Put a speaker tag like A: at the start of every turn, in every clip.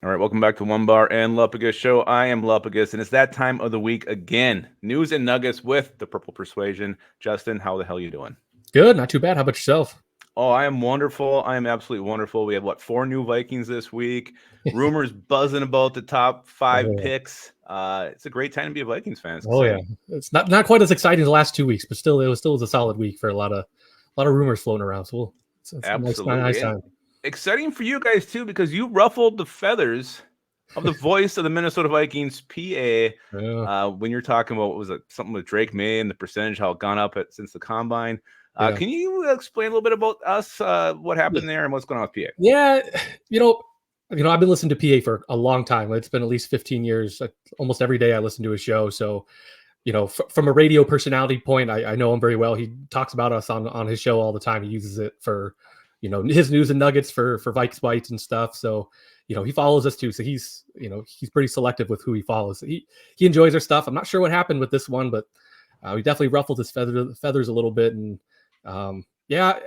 A: All right, welcome back to Onebar and Lupagus show. I am Lupagus, and it's that time of the week again. News and nuggets with the Purple Persuasion. Justin, how the hell you doing?
B: Good, not too bad. How about yourself?
A: Oh, I am wonderful. I am absolutely wonderful. We have, 4 new Vikings this week. Rumors buzzing about the top 5
B: Oh,
A: picks. It's a great time to be a Vikings fan. It's
B: oh yeah,
A: exciting.
B: it's not quite as exciting as the last 2 weeks, but still, it was a solid week for a lot of rumors floating around. So it's a nice
A: Absolutely. And
B: time.
A: exciting for you guys, too, because you ruffled the feathers of the voice of the Minnesota Vikings, PA,
B: Yeah,
A: when you're talking about, what was it, something with Drake May and the percentage, how it gone up since the combine.
B: yeah,
A: Can you explain a little bit about us, what happened there and what's going on with PA?
B: yeah. You know, I've been listening to PA for a long time. It's been at least 15 years. Almost every day I listen to his show. So, from a radio personality point, I know him very well. He talks about us on his show all the time. He uses it for, his news and nuggets for Vikes Bites and stuff. So, he follows us too. So he's pretty selective with who he follows. He enjoys our stuff. I'm not sure what happened with this one, but we definitely ruffled his feathers a little bit. And yeah,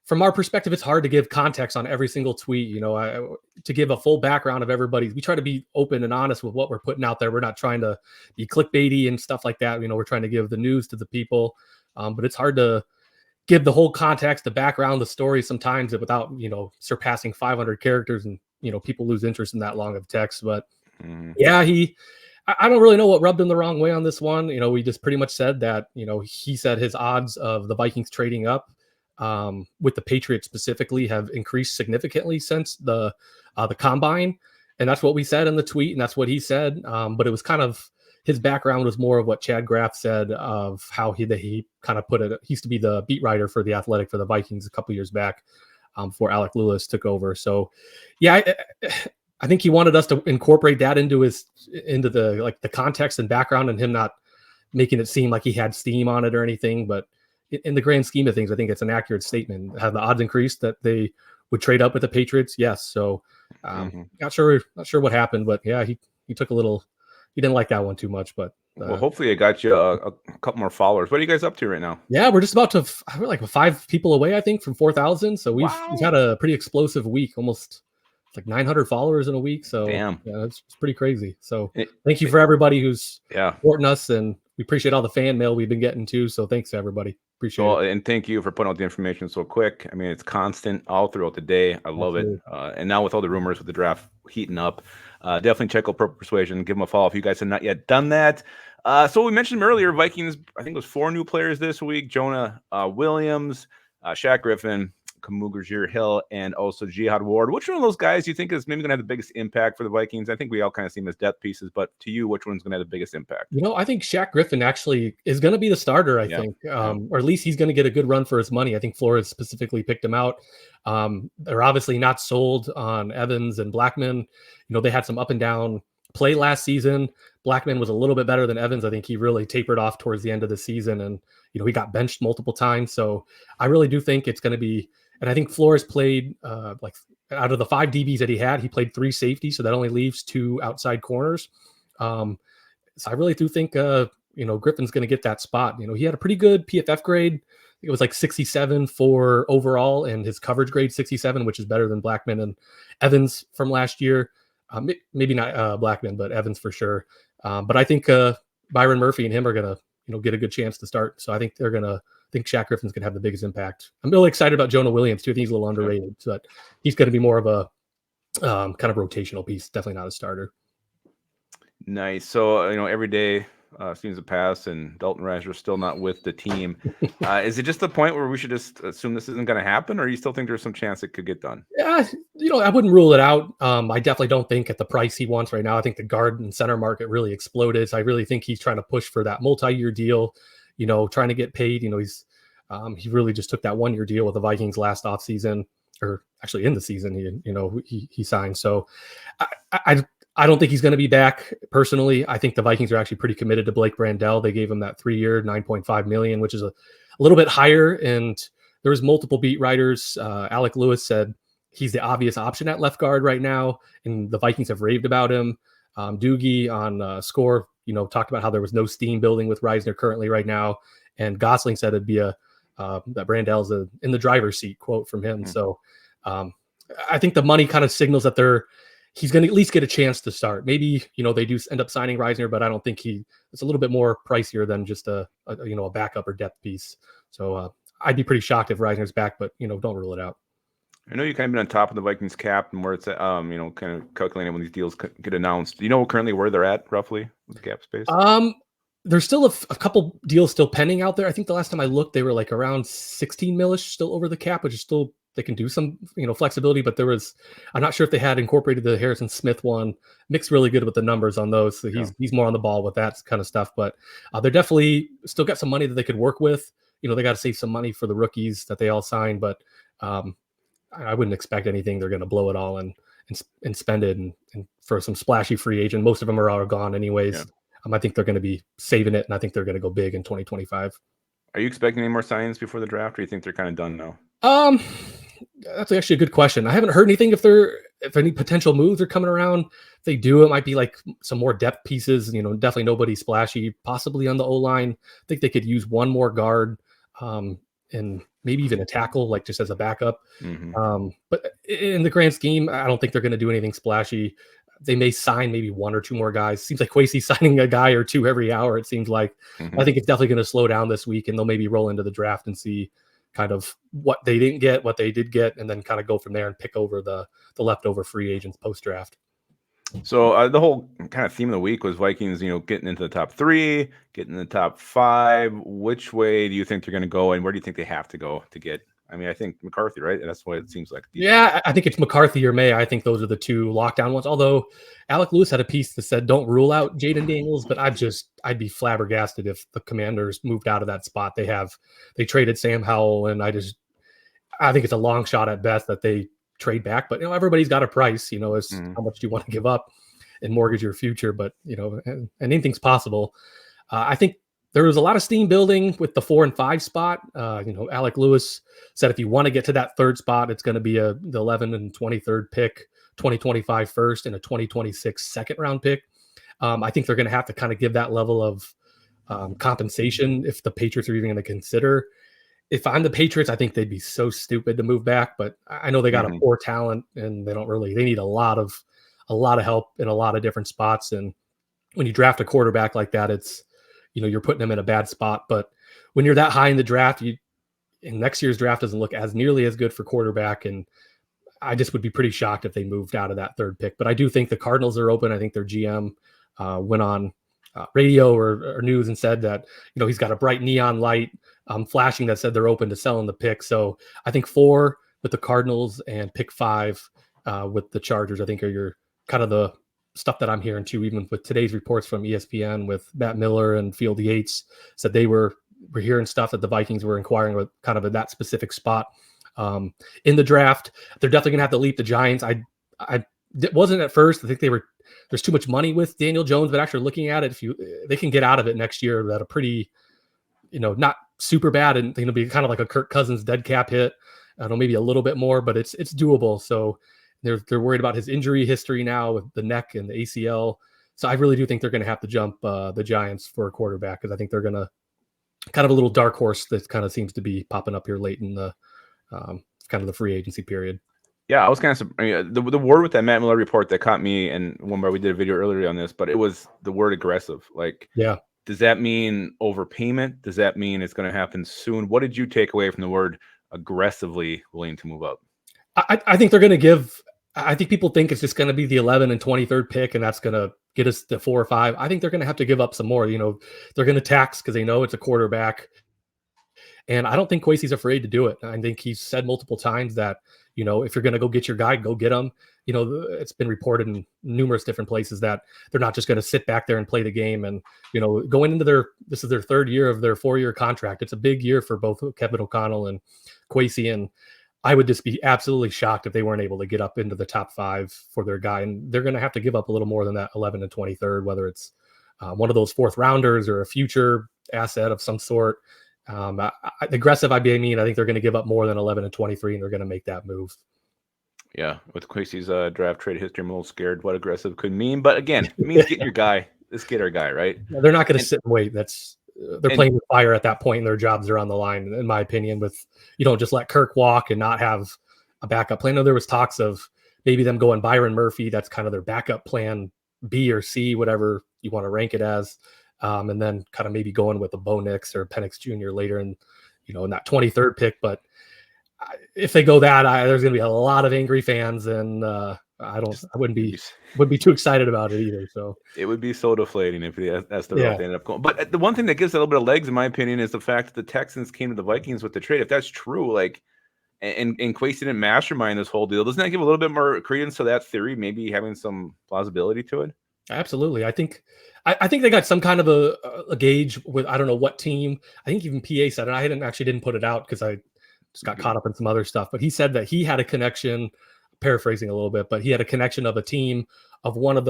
B: from our perspective, it's hard to give context on every single tweet. To give a full background of everybody. We try to be open and honest with what we're putting out there. We're not trying to be clickbaity and stuff like that. We're trying to give the news to the people, but it's hard to give the whole context, the background, the story sometimes without surpassing 500 characters, and people lose interest in that long of text. But yeah, I don't really know what rubbed him the wrong way on this one. We just pretty much said that he said his odds of the Vikings trading up with the Patriots specifically have increased significantly since the combine, and that's what we said in the tweet, and that's what he said. But it was kind of, his background was more of what Chad Graff said, of how he kind of put it. He used to be the beat writer for The Athletic for the Vikings a couple years back, before Alec Lewis took over. So yeah, I think he wanted us to incorporate that into the context and background, and him not making it seem like he had steam on it or anything. But in the grand scheme of things, I think it's an accurate statement. Have the odds increased that they would trade up with the Patriots? Yes. So not sure what happened, but yeah, he took he didn't like that one too much. But
A: Well, hopefully it got you a couple more followers. What are you guys up to right now?
B: yeah, we're just about to we're like 5 people away, I think, from 4,000. So we've had a pretty explosive week, almost like 900 followers in a week. So
A: Damn.
B: Yeah, it's pretty crazy. So thank you for everybody who's supporting us, and we appreciate all the fan mail we've been getting too. So thanks to everybody. Appreciate it.
A: And thank you for putting out the information so quick. I mean, it's constant all throughout the day. I love it. And now with all the rumors with the draft heating up, definitely check out Purple Persuasion. Give them a follow if you guys have not yet done that. So we mentioned earlier, Vikings, I think it was 4 new players this week. Jonah Williams, Shaq Griffin, Kamugajir Hill, and also Jihad Ward. Which one of those guys do you think is maybe going to have the biggest impact for the Vikings? I think we all kind of see them as depth pieces, but to you, which one's going to have the biggest impact?
B: I think Shaq Griffin actually is going to be the starter, I think, or at least he's going to get a good run for his money. I think Flores specifically picked him out. They're obviously not sold on Evans and Blackman. They had some up and down play last season. Blackman was a little bit better than Evans. I think he really tapered off towards the end of the season, and he got benched multiple times. So I really do think it's going to be. And I think Flores played like out of the 5 DBs that he played 3 safeties, so that only leaves 2 outside corners. So I really do think Griffin's going to get that spot. He had a pretty good PFF grade. It was like 67 for overall, and his coverage grade 67, which is better than Blackman and Evans from last year. Maybe not Blackman, but Evans for sure. But I think Byron Murphy and him are going to get a good chance to start. So I think I think Shaq Griffin's going to have the biggest impact. I'm really excited about Jonah Williams too. I think he's a little underrated, but he's going to be more of a kind of rotational piece. Definitely not a starter.
A: Nice. So, every day seems to pass, and Dalton Risner's still not with the team. Is it just the point where we should just assume this isn't going to happen, or you still think there's some chance it could get done?
B: Yeah, I wouldn't rule it out. I definitely don't think at the price he wants right now. I think the guard and center market really exploded. So I really think he's trying to push for that multi-year deal, trying to get paid. He really just took that 1-year deal with the Vikings last offseason, or actually in the season he signed. So I don't think he's going to be back personally. I think the Vikings are actually pretty committed to Blake Brandel. They gave him that 3-year, $9.5 million, which is a little bit higher. And there was multiple beat writers. Alec Lewis said he's the obvious option at left guard right now, and the Vikings have raved about him. Doogie on Score, talked about how there was no steam building with Risner currently right now. And Gosling said it'd be that Brandel's in the driver's seat, quote from him. So I think the money kind of signals that they're, he's going to at least get a chance to start. Maybe, they do end up signing Reisner, but I don't think it's a little bit more pricier than just a backup or depth piece. So I'd be pretty shocked if Reisner's back, but, don't rule it out.
A: I know you kind of been on top of the Vikings cap and where it's at, kind of calculating when these deals get announced. Do you know currently where they're at roughly with the cap space?
B: There's still a couple deals still pending out there. I think the last time I looked, they were like around 16 millish still over the cap, which is still, they can do some, flexibility, but I'm not sure if they had incorporated the Harrison Smith one. Mick's really good with the numbers on those. So he's more on the ball with that kind of stuff, but they're definitely still got some money that they could work with. They got to save some money for the rookies that they all signed, but I wouldn't expect anything. They're going to blow it all and spend it and for some splashy free agent. Most of them are all gone anyways. Yeah. I think they're going to be saving it, and I think they're going to go big in 2025.
A: Are you expecting any more signings before the draft, or do you think they're kind of done now?
B: That's actually a good question. I haven't heard anything if any potential moves are coming around. If they do, it might be like some more depth pieces. Definitely nobody splashy. Possibly on the O-line. I think they could use one more guard, and maybe even a tackle, like just as a backup. Mm-hmm. But in the grand scheme, I don't think they're going to do anything splashy. They may sign maybe one or two more guys. Seems like Kwesi's signing a guy or two every hour, it seems like. Mm-hmm. I think it's definitely going to slow down this week, and they'll maybe roll into the draft and see kind of what they didn't get, what they did get, and then kind of go from there and pick over the leftover free agents post-draft.
A: So the whole kind of theme of the week was Vikings, getting into the top 3, getting in the top 5. Which way do you think they're going to go, and where do you think they have to go to get? I mean, I think McCarthy, right? That's what it seems like.
B: Yeah, I think it's McCarthy or May. I think those are the two lockdown ones. Although Alec Lewis had a piece that said don't rule out Jaden Daniels, but I'd be flabbergasted if the Commanders moved out of that spot. They traded Sam Howell, and I think it's a long shot at best that they trade back. But everybody's got a price. As how much do you want to give up and mortgage your future? But and anything's possible. I think there was a lot of steam building with the 4 and 5 spot. Alec Lewis said if you want to get to that 3rd spot, it's going to be the 11 and 23rd pick, 2025 first, and a 2026 second round pick. I think they're going to have to kind of give that level of compensation if the Patriots are even going to consider. If I'm the Patriots, I think they'd be so stupid to move back. But I know they got a poor talent, and they need a lot of help in a lot of different spots. And when you draft a quarterback like that, it's you're putting them in a bad spot. But when you're that high in the draft, and next year's draft doesn't look as nearly as good for quarterback. And I just would be pretty shocked if they moved out of that 3rd pick. But I do think the Cardinals are open. I think their GM went on radio or news and said that, he's got a bright neon light flashing that said they're open to selling the pick. So I think 4 with the Cardinals and pick 5 with the Chargers, I think are your kind of the stuff that I'm hearing too, even with today's reports from ESPN with Matt Miller and Field Yates said they were hearing stuff that the Vikings were inquiring with kind of at that specific spot in the draft. They're definitely going to have to leap the Giants. I wasn't at first. I think there's too much money with Daniel Jones, but actually looking at it, they can get out of it next year at a pretty, not super bad, and it'll be kind of like a Kirk Cousins dead cap hit. I don't know, maybe a little bit more, but it's doable. So they're worried about his injury history now with the neck and the ACL. So I really do think they're going to have to jump the Giants for a quarterback, because I think they're going to kind of a little dark horse that kind of seems to be popping up here late in the kind of the free agency period.
A: Yeah, I was kind of the word with that Matt Miller report that caught me, and Onebar, we did a video earlier on this, but it was the word aggressive. Like, yeah, does that mean overpayment? Does that mean it's going to happen soon? What did you take away from the word aggressively willing to move up?
B: I think they're going to give. I think people think it's just going to be the 11 and 23rd pick, and that's going to get us to 4 or 5. I think they're going to have to give up some more. They're going to tax because they know it's a quarterback. And I don't think Kwesi's afraid to do it. I think he's said multiple times that, if you're going to go get your guy, go get him. It's been reported in numerous different places that they're not just going to sit back there and play the game. And, going into this is their 3rd year of their 4-year contract. It's a big year for both Kevin O'Connell and Kwesi. And I would just be absolutely shocked if they weren't able to get up into the top 5 for their guy. And they're going to have to give up a little more than that 11 and 23rd, whether it's one of those 4th rounders or a future asset of some sort. Aggressive, I think they're going to give up more than 11 and 23, and they're going to make that move.
A: Yeah, with Kwesi's draft trade history, I'm a little scared what aggressive could mean. But again, it means getting your guy. Let's get our guy, right?
B: Yeah, they're not going to sit and wait. They're playing with fire at that point, and their jobs are on the line, in my opinion. With just let Kirk walk and not have a backup plan. I know there was talks of maybe them going Byron Murphy. That's kind of their backup plan B or C, whatever you want to rank it as. And then kind of maybe going with a Bo Nix or Penix Jr. later in that 23rd pick. But if they go that, there's going to be a lot of angry fans, and I wouldn't be too excited about it either. So
A: it would be so deflating if that's the route they end up going. But the one thing that gives it a little bit of legs, in my opinion, is the fact that the Texans came to the Vikings with the trade. If that's true, like, and Quasi didn't mastermind this whole deal, doesn't that give a little bit more credence to that theory, maybe having some plausibility to it?
B: Absolutely. I think they got some kind of a gauge with, I don't know what team. I think even PA said it. I didn't put it out because I just got caught up in some other stuff. But he said that he had a connection, paraphrasing a little bit, but he had a connection of a team of one of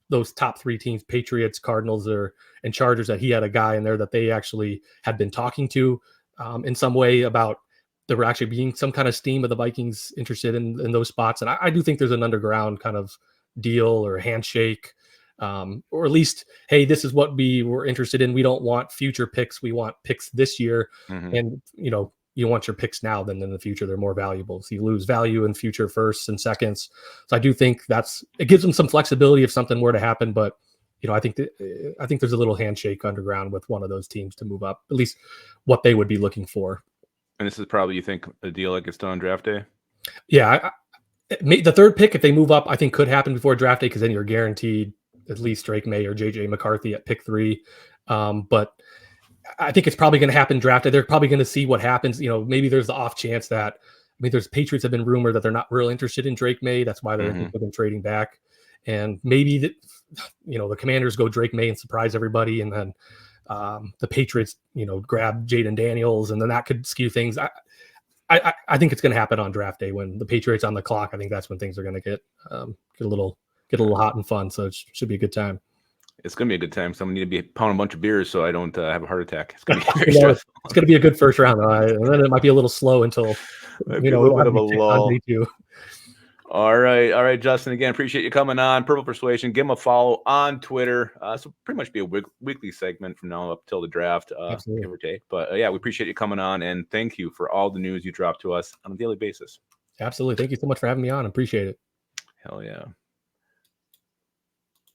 B: those top 3 teams, Patriots, Cardinals, and Chargers, that he had a guy in there that they actually had been talking to in some way about there were actually being some kind of steam of the Vikings interested in those spots. And I do think there's an underground kind of deal or handshake, or at least, hey, this is what we were interested in. We don't want future picks. We want picks this year.
A: Mm-hmm.
B: And, you want your picks now, then in the future, they're more valuable. So you lose value in future firsts and seconds. So I do think it gives them some flexibility if something were to happen. But, I think there's a little handshake underground with one of those teams to move up, at least what they would be looking for.
A: And this is probably, you think, a deal that gets done on draft day?
B: Yeah. The 3rd pick, if they move up, I think could happen before draft day, because then you're guaranteed at least Drake May or JJ McCarthy at pick 3. But I think it's probably going to happen draft day. They're probably going to see what happens. Maybe there's the off chance that, there's Patriots have been rumored that they're not real interested in Drake May. That's why they're interested in trading back. And maybe the Commanders go Drake May and surprise everybody. And then the Patriots, grab Jaden Daniels, and then that could skew things. I think it's going to happen on draft day when the Patriots on the clock. I think that's when things are going to get a little hot and fun. So it should be a good time.
A: It's going to be a good time. So I'm going to need to be pounding a bunch of beers so I don't have a heart attack. It's going to be very
B: stressful. It's going to be a good first round, though. And then it might be a little slow until
A: a little bit of a lull. All right, Justin. Again, appreciate you coming on. Purple Persuasion. Give him a follow on Twitter. So pretty much be a weekly segment from now up till the draft, give or take. But we appreciate you coming on, and thank you for all the news you drop to us on a daily basis.
B: Absolutely. Thank you so much for having me on. Appreciate it.
A: Hell yeah.